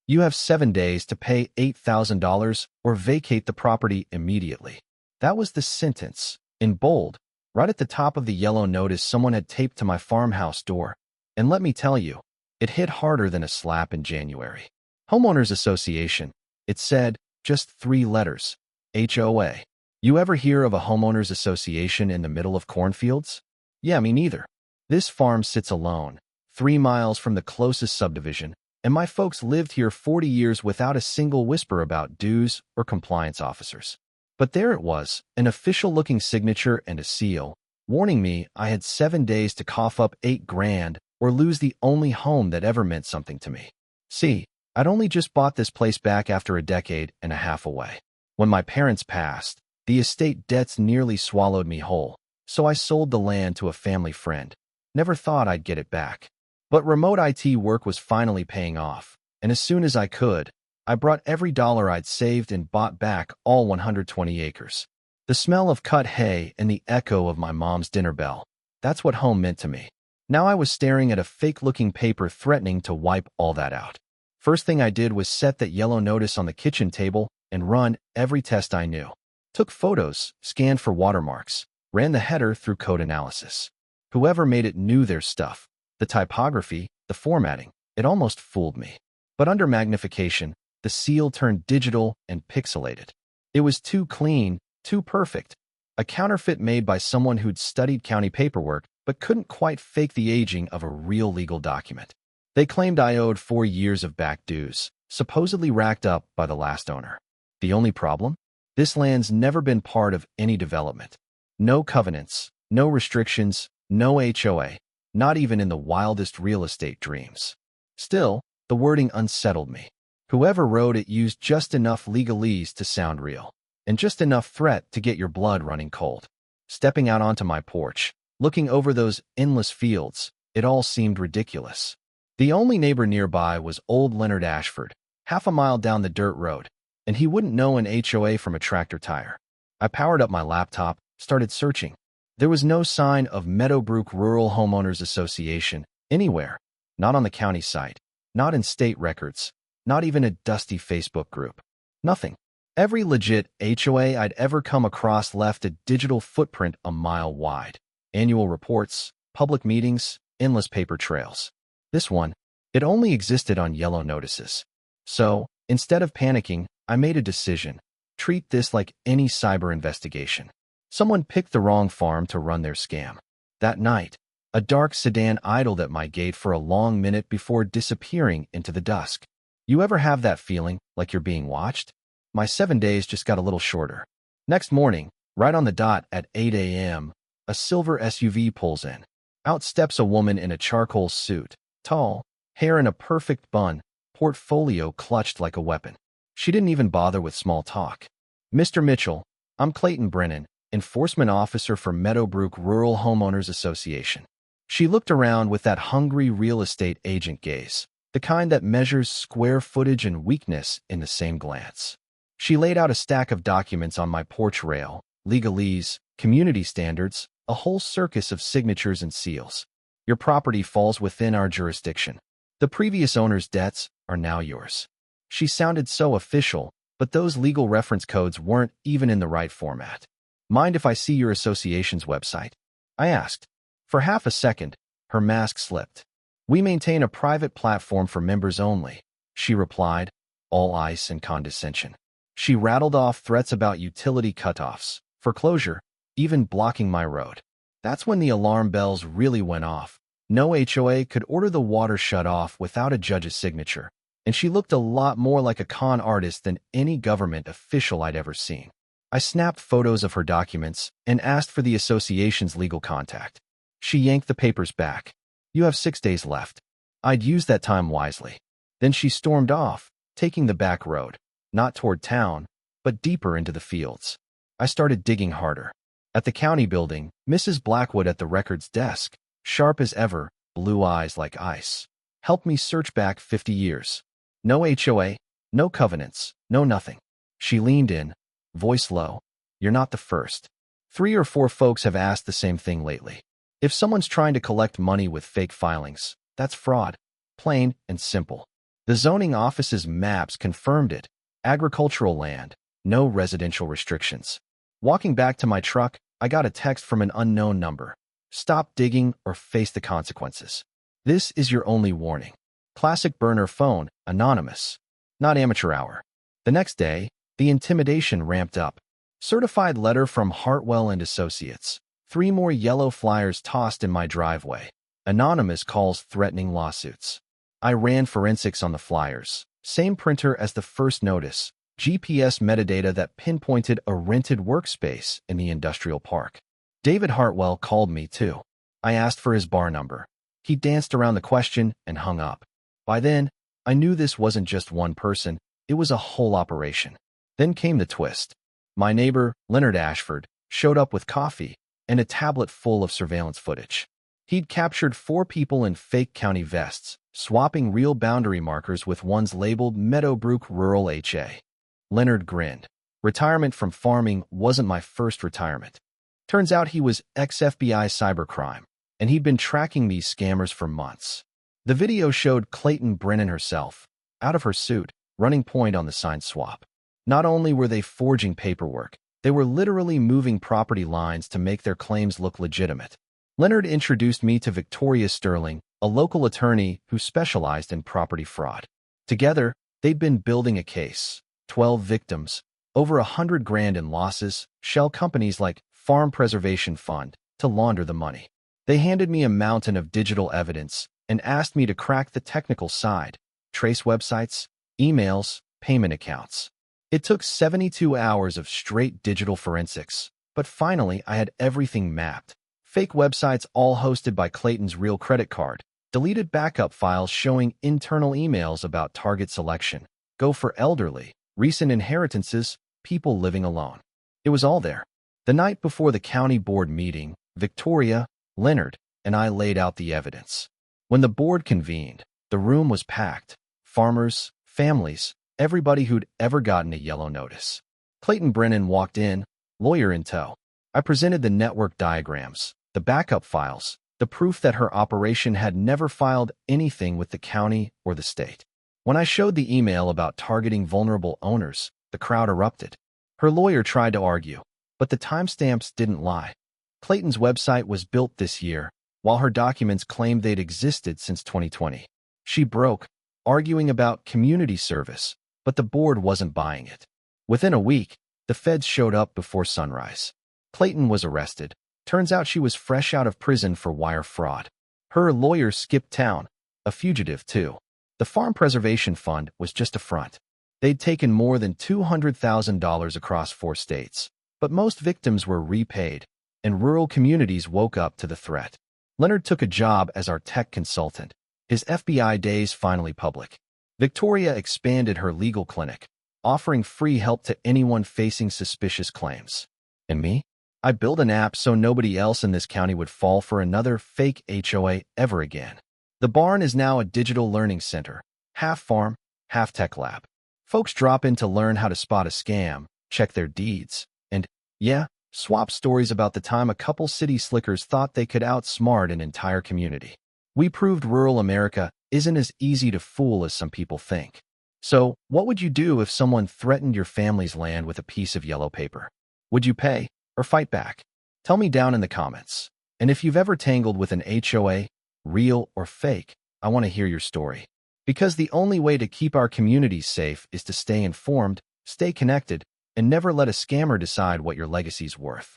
You have 7 days to pay $8,000 or vacate the property immediately. That was the sentence, in bold, right at the top of the yellow notice someone had taped to my farmhouse door. And let me tell you, it hit harder than a slap in January. Homeowners Association. It said, just 3 letters. HOA. You ever hear of a homeowners association in the middle of cornfields? Yeah, me neither. This farm sits alone, 3 miles from the closest subdivision, and my folks lived here 40 years without a single whisper about dues or compliance officers. But there it was, an official-looking signature and a seal, warning me I had 7 days to cough up $8,000 or lose the only home that ever meant something to me. See, I'd only just bought this place back after a decade and a half away. When my parents passed, the estate debts nearly swallowed me whole, so I sold the land to a family friend. Never thought I'd get it back. But remote IT work was finally paying off, and as soon as I could, I brought every dollar I'd saved and bought back all 120 acres. The smell of cut hay and the echo of my mom's dinner bell. That's what home meant to me. Now I was staring at a fake-looking paper threatening to wipe all that out. First thing I did was set that yellow notice on the kitchen table and run every test I knew. Took photos, scanned for watermarks, ran the header through code analysis. Whoever made it knew their stuff. The typography, the formatting, it almost fooled me. But under magnification, the seal turned digital and pixelated. It was too clean, too perfect. A counterfeit made by someone who'd studied county paperwork but couldn't quite fake the aging of a real legal document. They claimed I owed 4 years of back dues, supposedly racked up by the last owner. The only problem? This land's never been part of any development. No covenants, no restrictions, no HOA, not even in the wildest real estate dreams. Still, the wording unsettled me. Whoever wrote it used just enough legalese to sound real, and just enough threat to get your blood running cold. Stepping out onto my porch, looking over those endless fields, it all seemed ridiculous. The only neighbor nearby was old Leonard Ashford, half a mile down the dirt road, and he wouldn't know an HOA from a tractor tire. I powered up my laptop, started searching. There was no sign of Meadowbrook Rural Homeowners Association anywhere, not on the county site, not in state records, not even a dusty Facebook group. Nothing. Every legit HOA I'd ever come across left a digital footprint a mile wide. Annual reports, public meetings, endless paper trails. This one, it only existed on yellow notices. So, instead of panicking, I made a decision. Treat this like any cyber investigation. Someone picked the wrong farm to run their scam. That night, a dark sedan idled at my gate for a long minute before disappearing into the dusk. You ever have that feeling like you're being watched? My 7 days just got a little shorter. Next morning, right on the dot at 8 a.m., a silver SUV pulls in. Out steps a woman in a charcoal suit, tall, hair in a perfect bun, portfolio clutched like a weapon. She didn't even bother with small talk. Mr. Mitchell, I'm Clayton Brennan, enforcement officer for Meadowbrook Rural Homeowners Association. She looked around with that hungry real estate agent gaze, the kind that measures square footage and weakness in the same glance. She laid out a stack of documents on my porch rail, legalese, community standards, a whole circus of signatures and seals. Your property falls within our jurisdiction. The previous owner's debts are now yours. She sounded so official, but those legal reference codes weren't even in the right format. Mind if I see your association's website? I asked. For half a second, her mask slipped. We maintain a private platform for members only, she replied, all ice and condescension. She rattled off threats about utility cutoffs, foreclosure, even blocking my road. That's when the alarm bells really went off. No HOA could order the water shut off without a judge's signature, and she looked a lot more like a con artist than any government official I'd ever seen. I snapped photos of her documents and asked for the association's legal contact. She yanked the papers back. You have 6 days left. I'd used that time wisely. Then she stormed off, taking the back road, not toward town, but deeper into the fields. I started digging harder. At the county building, Mrs. Blackwood at the records desk, sharp as ever, blue eyes like ice, helped me search back 50 years. No HOA, no covenants, no nothing. She leaned in, voice low. You're not the first. 3 or 4 folks have asked the same thing lately. If someone's trying to collect money with fake filings, that's fraud. Plain and simple. The zoning office's maps confirmed it. Agricultural land, no residential restrictions. Walking back to my truck, I got a text from an unknown number. Stop digging or face the consequences. This is your only warning. Classic burner phone, anonymous. Not amateur hour. The next day, the intimidation ramped up. Certified letter from Hartwell and Associates. 3 more yellow flyers tossed in my driveway. Anonymous calls threatening lawsuits. I ran forensics on the flyers. Same printer as the first notice. GPS metadata that pinpointed a rented workspace in the industrial park. David Hartwell called me too. I asked for his bar number. He danced around the question and hung up. By then, I knew this wasn't just one person, it was a whole operation. Then came the twist. My neighbor, Leonard Ashford, showed up with coffee and a tablet full of surveillance footage. He'd captured 4 people in fake county vests, swapping real boundary markers with ones labeled Meadowbrook Rural HA. Leonard grinned. Retirement from farming wasn't my first retirement. Turns out he was ex-FBI cybercrime, and he'd been tracking these scammers for months. The video showed Clayton Brennan herself, out of her suit, running point on the signed swap. Not only were they forging paperwork, they were literally moving property lines to make their claims look legitimate. Leonard introduced me to Victoria Sterling, a local attorney who specialized in property fraud. Together, they'd been building a case. 12 victims, over $100,000 in losses, shell companies like Farm Preservation Fund to launder the money. They handed me a mountain of digital evidence and asked me to crack the technical side, trace websites, emails, payment accounts. It took 72 hours of straight digital forensics, but finally I had everything mapped. Fake websites all hosted by Clayton's real credit card, deleted backup files showing internal emails about target selection, go for elderly, recent inheritances, people living alone. It was all there. The night before the county board meeting, Victoria, Leonard, and I laid out the evidence. When the board convened, the room was packed. Farmers, families, everybody who'd ever gotten a yellow notice. Clayton Brennan walked in, lawyer in tow. I presented the network diagrams, the backup files, the proof that her operation had never filed anything with the county or the state. When I showed the email about targeting vulnerable owners, the crowd erupted. Her lawyer tried to argue, but the timestamps didn't lie. Clayton's website was built this year, while her documents claimed they'd existed since 2020. She broke, arguing about community service, but the board wasn't buying it. Within a week, the feds showed up before sunrise. Clayton was arrested. Turns out she was fresh out of prison for wire fraud. Her lawyer skipped town, a fugitive too. The Farm Preservation Fund was just a front. They'd taken more than $200,000 across 4 states, but most victims were repaid, and rural communities woke up to the threat. Leonard took a job as our tech consultant, his FBI days finally public. Victoria expanded her legal clinic, offering free help to anyone facing suspicious claims. And me? I built an app so nobody else in this county would fall for another fake HOA ever again. The barn is now a digital learning center, half farm, half tech lab. Folks drop in to learn how to spot a scam, check their deeds, and, yeah, swap stories about the time a couple city slickers thought they could outsmart an entire community. We proved rural America isn't as easy to fool as some people think. So, what would you do if someone threatened your family's land with a piece of yellow paper? Would you pay or fight back? Tell me down in the comments. And if you've ever tangled with an HOA, real or fake, I want to hear your story. Because the only way to keep our communities safe is to stay informed, stay connected, and never let a scammer decide what your legacy's worth.